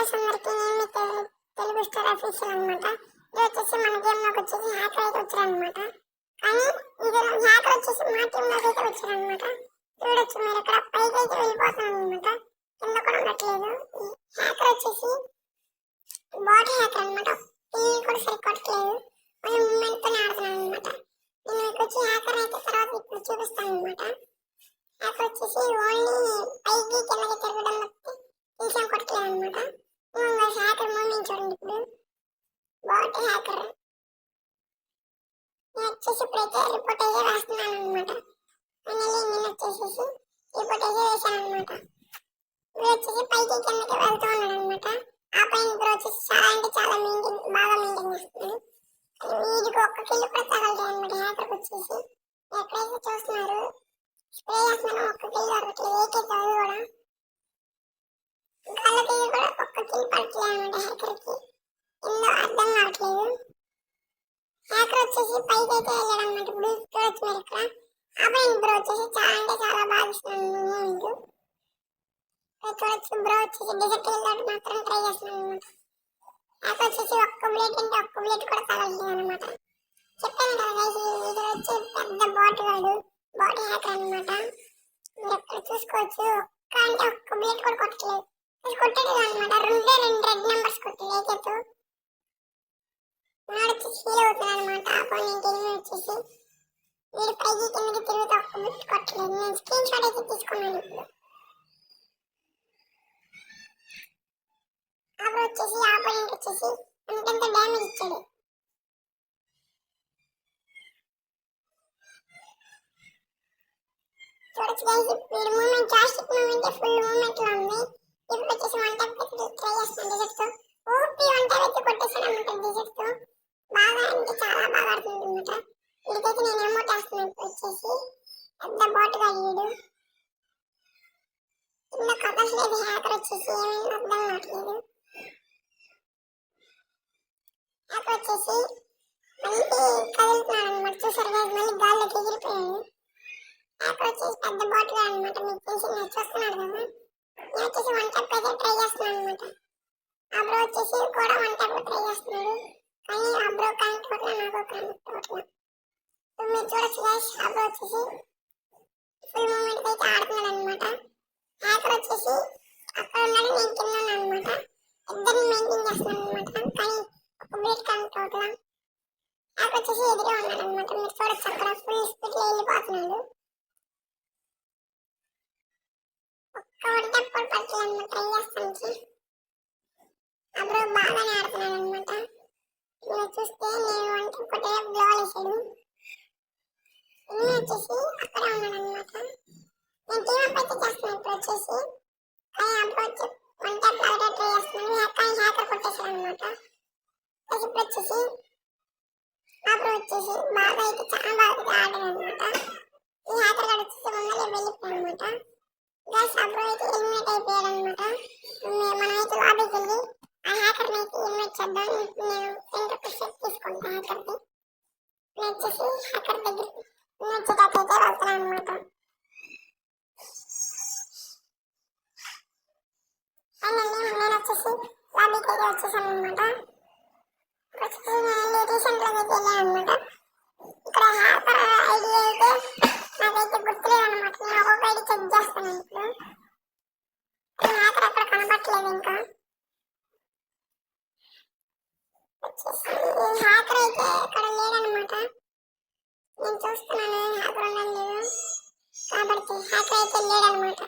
Guys అందరికీ నేను Telugu star official అనమాట. ఇది వచ్చేసి మన గేమ్ లోకి వచ్చేసి హ్యాకర్ అయితే వచ్చారనమాట. కానీ ఇందులో హ్యాకర్ వచ్చేసి మా టీమ్ లోకి అయితే వచ్చారనమాట. చూడొచ్చు మీరు ఇక్కడ పైకి అయితే వెళ్ళిపోతాను అనమాట, కింద కూడా ఉండట్లేదు. ఈ హ్యాకర్ వచ్చేసి బాడీ హ్యాకర్ అనమాట. టీవీ కూడా సరిగ్గా కొట్టలేదు, ఓన్లీ మూమెంట్ తోనే ఆడుతున్నాను అనమాట. నేను మీకు వచ్చి హ్యాకర్ అయితే తర్వాత ఇప్పుడు చూపిస్తాను అనమాట. హ్యాకర్ వచ్చేసి ఓన్లీ పైకి కిందకి తిరగడం తప్పితే తీసాం కొట్టలేదు అనమాట. హ్యాకర్ మూమెంట్ చూడండి. ఇప్పుడు బాట్ హ్యాకర్ నేను వచ్చేసి ఇప్పుడైతే రిపోర్ట్ అయితే రాస్తున్నాను అనమాట. ఫైనల్లీ నేను వచ్చేసేసి రిపోర్ట్ అయితే వేసాను అనమాట. ఇప్పుడు వచ్చేసి పైకి కిందకి వెళ్తూ ఉన్నాడు అనమాట. ఆ పైన ఇప్పుడు వచ్చేసి చాలా అంటే చాలా బాగా మెయింటైన్ చేస్తున్నాడు. వీడికి ఒక్క కిల్లు కూడా తగలదు అనమాట. హ్యాకర్కి వచ్చేసి ఎక్కడైతే చూస్తున్నారు స్ప్రే చేస్తున్నాను, ఒక్క కిల్లు దొరకట్లేదు. ఏకే చదువు కూడా గాళ్ళకి కూడా ఒక్క కిల్ పడట్లేదు అనమాట. హ్యాకర్కి ఎందో అర్థం కావట్లేదు. హ్యాకర్ వచ్చేసి పైకి అయితే వెళ్ళాడు అనమాట. ఇప్పుడు చూడొచ్చు మీరు ఇక్కడ ఆ పైన బ్రో వచ్చేసి చాలా అంటే చాలా బాగా ఇస్తున్నాను మూమెంట్. చూడొచ్చు బ్రో వచ్చేసి డిజర్ట్ వెళ్ళాడు మాత్రం ట్రై చేస్తున్నాను అనమాట. హ్యాకర్ వచ్చేసి ఒక్క బుల్లెట్ అంటే ఒక్క బుల్లెట్ కూడా తగలట్లేదు అనమాట. చెప్పాను కదా ఇది వచ్చి పెద్ద బాట్ గాడు, బాట్ హ్యాకర్ అనమాట. మీరు ఎక్కడ చూసుకోవచ్చు ఒక్క అంటే ఒక్క బుల్లెట్ కూడా కొట్టలేదు, కొట్టేది అనమాట. రెండు రెడ్ నెంబర్స్ కొట్టలేదు ఏకేతో. నాడు వచ్చేసి హీల్ అవుతున్నాడు అనమాట. అపోనెంట్ ఎనిమి వచ్చేసి వీడు పైకి కిందకి తిరుగుతూ ఒక్క బుల్లెట్ కొట్టలేదు. నేను స్క్రీన్ షాట్ అయితే తీసుకున్నాను. ఇప్పుడు అప్పుడు వచ్చేసి ఆపోనెంట్ వచ్చేసి అంతంత డ్యామేజ్ ఇచ్చాడు. చూడొచ్చు గైస్ వీడి మూమెంట్ జాస్టిక్ మూమెంట్ ఫుల్ మూమెంట్ లో ఉంది. ఇప్పుడు వచ్చేసి వన్ ట్యాప్ ట్రై చేస్తాను డిజర్ట్ తో. ఓపీ వన్ ట్యాప్ అయితే కొట్టేసాను అనమాట డిజర్ట్ తో. బాగా అంటే చాలా బాగా ఆడుతుంది అనమాట. వీడికైతే నేను ఎమోట్ వేస్తున్నాను. ఇప్పుడు వచ్చేసి పెద్ద బాట్ గా వీడు కింద కదలలేదు. హ్యాకర్ వచ్చేసి ఏమైనా అర్థం కావట్లేదు. హ్యాకర్ వచ్చేసి మళ్ళీ కదులుతున్నాడు అనమాట. చూసారు కదా మళ్ళీ గాల్లోకి ఎగిరిపోయాడు. హ్యాకర్ వచ్చేసి పెద్ద బాట్ గా అనమాట. మీకు తెలిసి నేను చూస్తున్నాడు కదా. నేను వచ్చేసి వన్ ట్యాప్ అయితే ట్రై చేస్తున్నాను అనమాట. ఆ బ్రో వచ్చేసి కూడా వన్ ట్యాప్ ట్రై చేస్తున్నాడు, కానీ ఆ బ్రో కనెక్ట్ అవ్వట్లా, నాకు కనెక్ట్ అవ్వట్లా. మీరు చూడొచ్చు గైస్ ఆ బ్రో వచ్చేసి ఫుల్ మూమెంట్ అయితే ఆడుతున్నాడు అనమాట. హ్యాకర్ వచ్చేసి అక్కడ ఉన్నాడు, నేను కింద ఉన్నాను అనమాట. ఇద్దరిని మెయింటైన్ చేస్తున్నాను అనమాట. కానీ ఒక బుల్లెట్ కనెక్ట్ అవ్వట్లా. హ్యాకర్ వచ్చేసి ఎదురే ఉన్నాడు అనమాట. మీరు చూడొచ్చు అక్కడ ఫుల్ స్పీడ్ లో వెళ్ళిపోతున్నాడు. ఒక్క వన్ ట్యాప్ కూడా పట్టలేదు అనమాట ట్రై చేస్తానికి. ఆ బ్రో బాగానే ఆడుతున్నాడు అనమాట. మీరు చూస్తే నేను వన్ ట్యాప్ కొట్టే గ్లోవల్ వేసాడు. ఎనిమి వచ్చేసి అక్కడే ఉన్నాడు అనమాట. నేను టీమ్ అప్ అయితే చేస్తున్నాను ఇప్పుడు వచ్చేసి. కానీ అప్పుడు వచ్చి వన్ ట్యాప్ లాగా ట్రై చేస్తున్నాను, కానీ హ్యాకర్ కొట్టేశాడు అనమాట. ఇప్పుడు వచ్చేసి అప్పుడు వచ్చేసి బాగా అయితే చాలా బాగా ఆడాడు అనమాట. ఈ హ్యాకర్ గారు వచ్చేసి ముందరే వెళ్ళిపోయాడు అనమాట. గైస్ అప్పుడు అయితే ఎలిమినేట్ అయిపోయాడు అనమాట. మనమైతే లాబీకి వెళ్ళి ఆ హ్యాకర్ని అయితే ఎలిమినేట్ చేద్దాం. నేను సెంటర్ సెట్ తీసుకుంటాను హ్యాకర్ది. నేను వచ్చేసి హ్యాకర్ దగ్గర వచ్చేటట్టయితే వెళ్తున్నాను అనమాట. నేను వచ్చేసి లాబీకి అయితే వచ్చేసాను అనమాట. వచ్చేసి నేను రీసెంట్ గా అయితే వెళ్ళాను అనమాట. ఇక్కడ హ్యాకర్ ఐడి అయితే నాకైతే గుర్తులేదు అనమాట. నేను ఒక్కొక్క ఐడి చెక్ చేస్తాను ఇప్పుడు. హ్యాకర్ అక్కడ కనబట్టలేదు ఇంకా. వచ్చేసి హ్యాకర్ అయితే అక్కడ లేడనమాట. నేను చూస్తున్నాను హ్యాకర్ ఉండడం లేదు కాబట్టి హ్యాకర్ అయితే లేడనమాట.